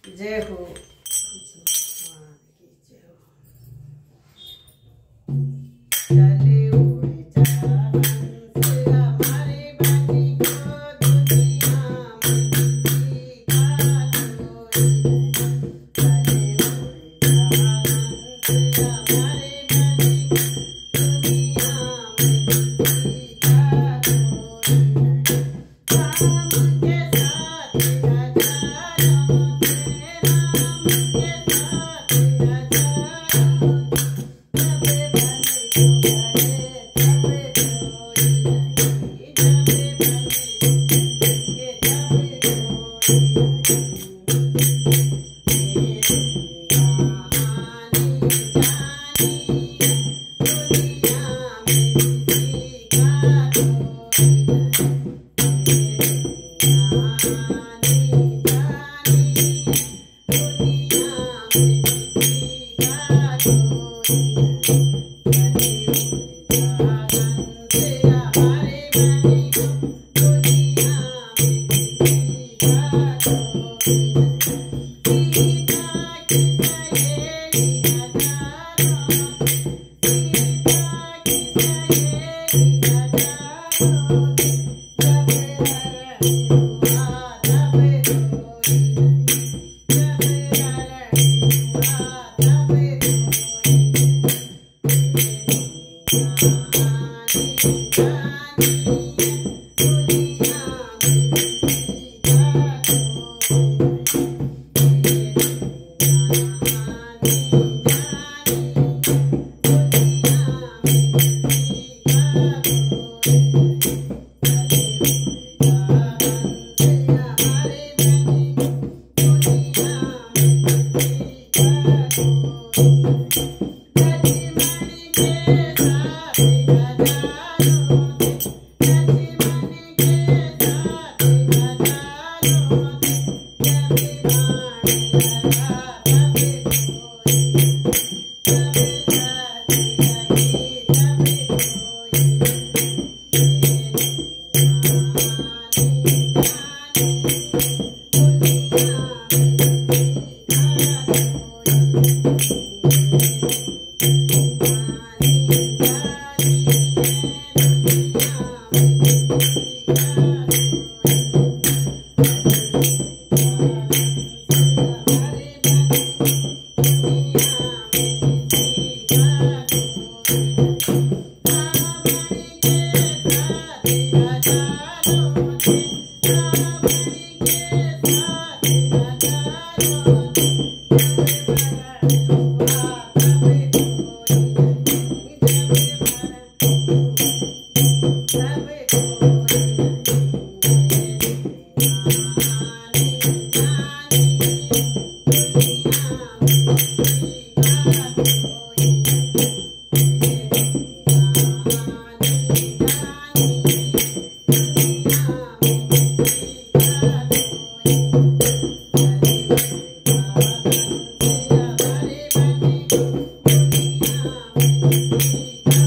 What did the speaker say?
जय हो। चले उड़ जा हंस हमारे बनी को दुनिया में किसी का कोई नहीं। चले उड़ जा हंस हमारे बनी को दुनिया में किसी का कोई नहीं। राम के साथ हजारों थे, राम के साथ हजारों थे। जब बने तो गए तब कोई नहीं, जब बने के तब कोई नहीं। मेरी कहानी जानी दुनिया में किसी का कोई नहीं। मेरी कहानी जानी दुनिया में किसी का कोई नहीं। चले उड़ जा हंस हमारे बनी को दुनिया में किसी का कोई नहीं। सीता की सहेली हजारों थे, सीता की सहेली हजारों थे। जब हरण हुआ तब कोई नहीं, जब हरण हुआ तब कोई नहीं। मेरी कहानी जानी दुनिया में किसी का कोई नहीं। मेरी कहानी जानी दुनिया में किसी का कोई नहीं। चले उड़ जा हंस हमारे बनी को दुनिया में किसी का कोई नहीं। लक्ष्मण के साथ हजारों थे, लक्ष्मण के साथ हजारों थे। जब बाण लगा तब कोई नहीं, जब साथी लगी तब कोई नहीं। मेरी कहानी जानी दुनिया में किसी का कोई नहीं। मेरी कहानी जानी दुनिया में किसी का कोई नहीं। चले उड़ जा हंस हमारे बनी को दुनिया में किसी का कोई नहीं। रावण के साथ हजारों थे, रावण के साथ हजारों थे। जब हरण हुआ तब कोई नहीं, जब हरण हुआ तब कोई नहीं। मेरी कहानी जानी दुनिया में किसी का कोई नहीं। मेरी कहानी जानी दुनिया में किसी का कोई नहीं। चले उड़ जा हंस हमारे बनी को दुनिया में किसी का